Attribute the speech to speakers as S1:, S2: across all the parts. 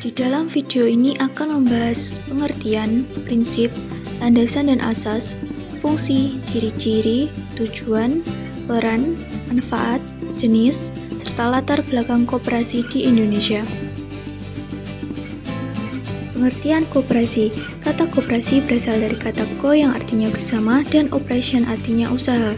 S1: Di dalam video ini akan membahas pengertian, prinsip, landasan dan asas, fungsi, ciri-ciri, tujuan, peran, manfaat, jenis, serta latar belakang koperasi di Indonesia. Pengertian koperasi. Kata koperasi berasal dari kata ko yang artinya bersama dan operation artinya usaha.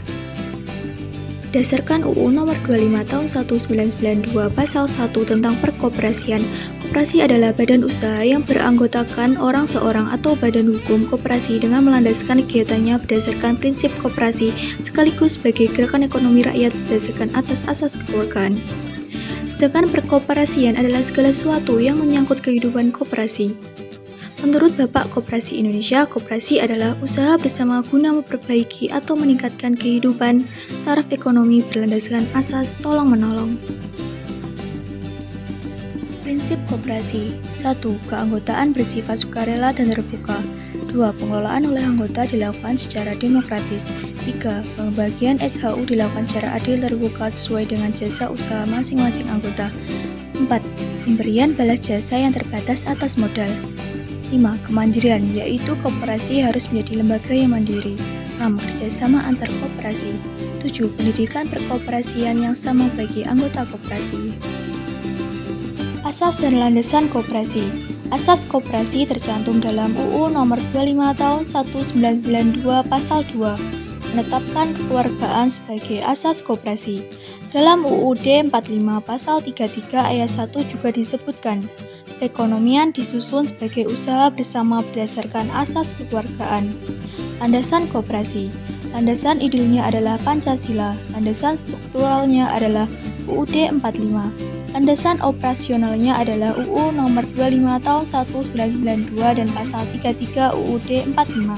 S1: Berdasarkan UU Nomor 25 Tahun 1992 Pasal 1 tentang Perkoperasian, koperasi adalah badan usaha yang beranggotakan orang seorang atau badan hukum koperasi dengan melandaskan kegiatannya berdasarkan prinsip koperasi sekaligus sebagai gerakan ekonomi rakyat berdasarkan atas asas kekeluargaan. Sedangkan perkoperasian adalah segala sesuatu yang menyangkut kehidupan koperasi. Menurut Bapak Koperasi Indonesia, koperasi adalah usaha bersama guna memperbaiki atau meningkatkan kehidupan taraf ekonomi berlandaskan asas tolong-menolong. Prinsip koperasi. 1. Keanggotaan bersifat sukarela dan terbuka. 2. Pengelolaan oleh anggota dilakukan secara demokratis. 3. Pembagian SHU dilakukan secara adil terbuka sesuai dengan jasa usaha masing-masing anggota. 4. Pemberian balas jasa yang terbatas atas modal. 5. Kemandirian, yaitu koperasi harus menjadi lembaga yang mandiri. 6. Kerjasama antar koperasi. 7. Pendidikan perkoperasian yang sama bagi anggota koperasi. Asas dan landasan koperasi. Asas koperasi tercantum dalam UU Nomor 25 Tahun 1992 Pasal 2, menetapkan kekeluargaan sebagai asas koperasi. Dalam UUD 45 Pasal 33 Ayat 1 juga disebutkan, perekonomian disusun sebagai usaha bersama berdasarkan asas kekeluargaan. Landasan koperasi. Landasan idealnya adalah Pancasila. Landasan strukturalnya adalah UUD 45. Landasan operasionalnya adalah UU Nomor 25 Tahun 1992 dan Pasal 33 UUD 45.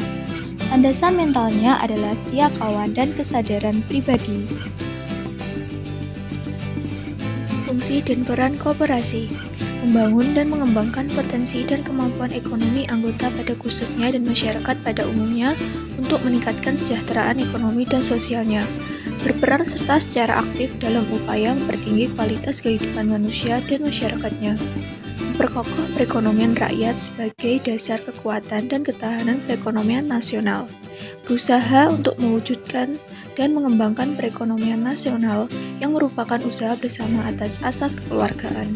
S1: Landasan mentalnya adalah setia kawan dan kesadaran pribadi. Fungsi dan peran koperasi. Membangun dan mengembangkan potensi dan kemampuan ekonomi anggota pada khususnya dan masyarakat pada umumnya untuk meningkatkan kesejahteraan ekonomi dan sosialnya. Berperan serta secara aktif dalam upaya mempertinggi kualitas kehidupan manusia dan masyarakatnya. Memperkokoh perekonomian rakyat sebagai dasar kekuatan dan ketahanan perekonomian nasional. Berusaha untuk mewujudkan dan mengembangkan perekonomian nasional yang merupakan usaha bersama atas asas kekeluargaan.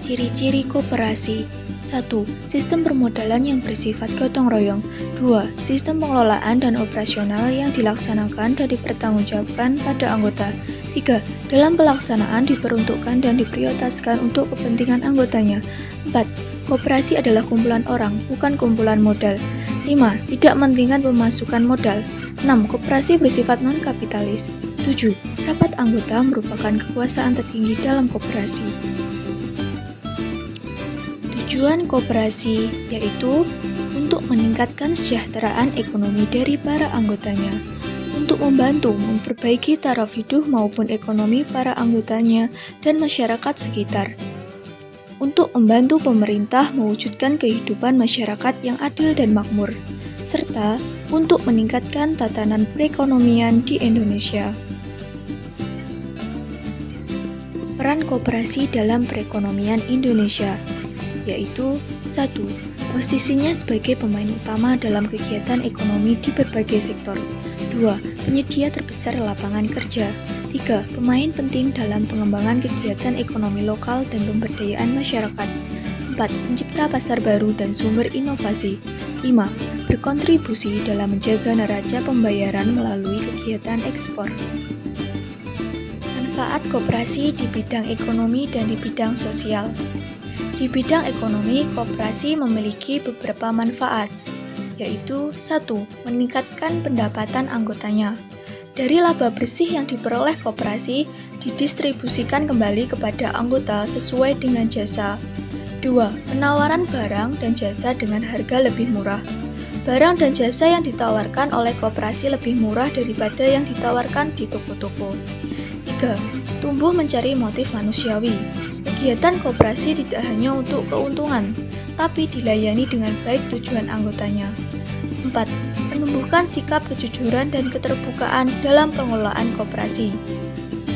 S1: Ciri-ciri koperasi. 1. Sistem permodalan yang bersifat gotong royong. 2. Sistem pengelolaan dan operasional yang dilaksanakan dan dipertanggungjawabkan pada anggota. 3. Dalam pelaksanaan diperuntukkan dan diprioritaskan untuk kepentingan anggotanya. 4. Koperasi adalah kumpulan orang, bukan kumpulan modal. 5. Tidak mementingkan pemasukan modal. 6. Koperasi bersifat non-kapitalis. 7. Rapat anggota merupakan kekuasaan tertinggi dalam koperasi. Tujuan koperasi yaitu untuk meningkatkan kesejahteraan ekonomi dari para anggotanya, untuk membantu memperbaiki taraf hidup maupun ekonomi para anggotanya dan masyarakat sekitar, untuk membantu pemerintah mewujudkan kehidupan masyarakat yang adil dan makmur, serta untuk meningkatkan tatanan perekonomian di Indonesia. Peran koperasi dalam perekonomian Indonesia yaitu 1. Posisinya sebagai pemain utama dalam kegiatan ekonomi di berbagai sektor. 2. Penyedia terbesar lapangan kerja. 3. Pemain penting dalam pengembangan kegiatan ekonomi lokal dan pemberdayaan masyarakat. 4. Pencipta pasar baru dan sumber inovasi. 5. Berkontribusi dalam menjaga neraca pembayaran melalui kegiatan ekspor. Manfaat koperasi di bidang ekonomi dan di bidang sosial. Di bidang ekonomi, koperasi memiliki beberapa manfaat, yaitu 1. Meningkatkan pendapatan anggotanya. Dari laba bersih yang diperoleh koperasi, didistribusikan kembali kepada anggota sesuai dengan jasa. 2. Penawaran barang dan jasa dengan harga lebih murah. Barang dan jasa yang ditawarkan oleh koperasi lebih murah daripada yang ditawarkan di toko-toko. 3. Tumbuh mencari motif manusiawi. Kegiatan koperasi tidak hanya untuk keuntungan, tapi dilayani dengan baik tujuan anggotanya. 4. Menumbuhkan sikap kejujuran dan keterbukaan dalam pengelolaan koperasi.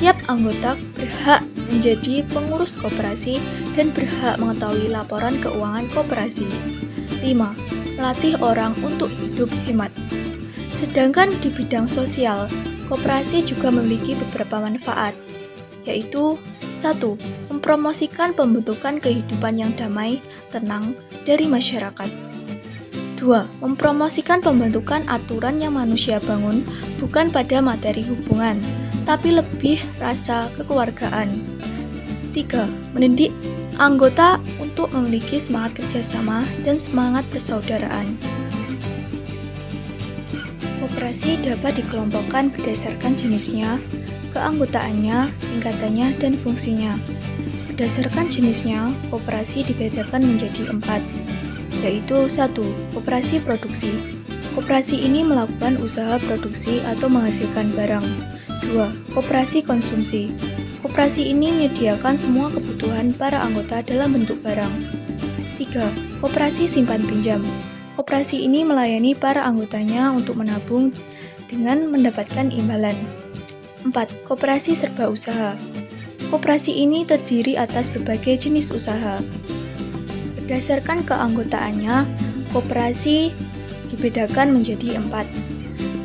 S1: Setiap anggota berhak menjadi pengurus koperasi dan berhak mengetahui laporan keuangan koperasi. 5. Melatih orang untuk hidup hemat. Sedangkan di bidang sosial, koperasi juga memiliki beberapa manfaat, yaitu 1. Mempromosikan pembentukan kehidupan yang damai, tenang dari masyarakat. 2. Mempromosikan pembentukan aturan yang manusia bangun bukan pada materi hubungan, tapi lebih rasa kekeluargaan. 3. Mendidik anggota untuk memiliki semangat kerjasama dan semangat persaudaraan. Koperasi dapat dikelompokkan berdasarkan jenisnya, keanggotaannya, tingkatannya, dan fungsinya. Berdasarkan jenisnya, koperasi dibedakan menjadi 4, yaitu 1. Koperasi produksi. Koperasi ini melakukan usaha produksi atau menghasilkan barang. 2. Koperasi konsumsi. Koperasi ini menyediakan semua kebutuhan para anggota dalam bentuk barang. 3. Koperasi simpan pinjam. Koperasi ini melayani para anggotanya untuk menabung dengan mendapatkan imbalan. 4. Koperasi serba usaha. Koperasi ini terdiri atas berbagai jenis usaha. Berdasarkan keanggotaannya, koperasi dibedakan menjadi 4.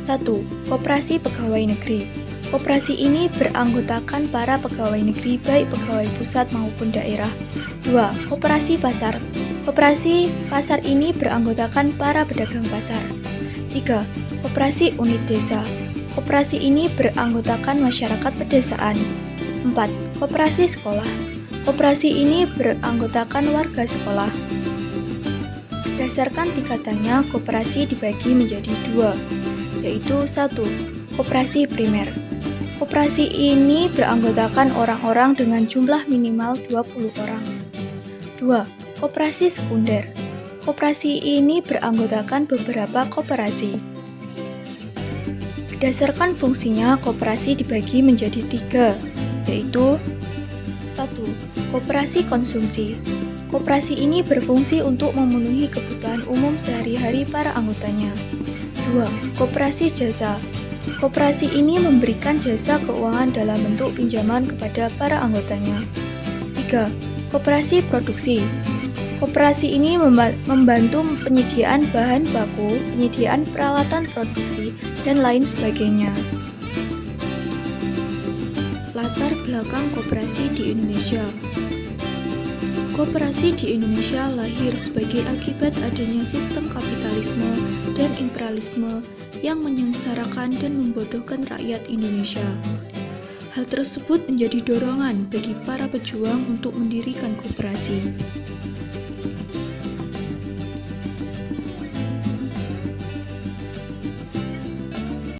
S1: 1. Koperasi pegawai negeri. Koperasi ini beranggotakan para pegawai negeri baik pegawai pusat maupun daerah. 2. Koperasi pasar. Koperasi pasar ini beranggotakan para pedagang pasar. 3. Koperasi unit desa. Koperasi ini beranggotakan masyarakat pedesaan. 4. Koperasi sekolah. Koperasi ini beranggotakan warga sekolah. Berdasarkan tingkatannya, koperasi dibagi menjadi 2, yaitu 1. Koperasi primer. Koperasi ini beranggotakan orang-orang dengan jumlah minimal 20 orang. 2. Koperasi sekunder. Koperasi ini beranggotakan beberapa koperasi. Berdasarkan fungsinya, koperasi dibagi menjadi 3, yaitu 1. Koperasi konsumsi. Koperasi ini berfungsi untuk memenuhi kebutuhan umum sehari-hari para anggotanya. 2. Koperasi jasa. Koperasi ini memberikan jasa keuangan dalam bentuk pinjaman kepada para anggotanya. 3. Koperasi produksi. Koperasi ini membantu penyediaan bahan baku, penyediaan peralatan produksi, dan lain sebagainya. Latar belakang koperasi di Indonesia. Koperasi di Indonesia lahir sebagai akibat adanya sistem kapitalisme dan imperialisme yang menyengsarakan dan membodohkan rakyat Indonesia. Hal tersebut menjadi dorongan bagi para pejuang untuk mendirikan koperasi.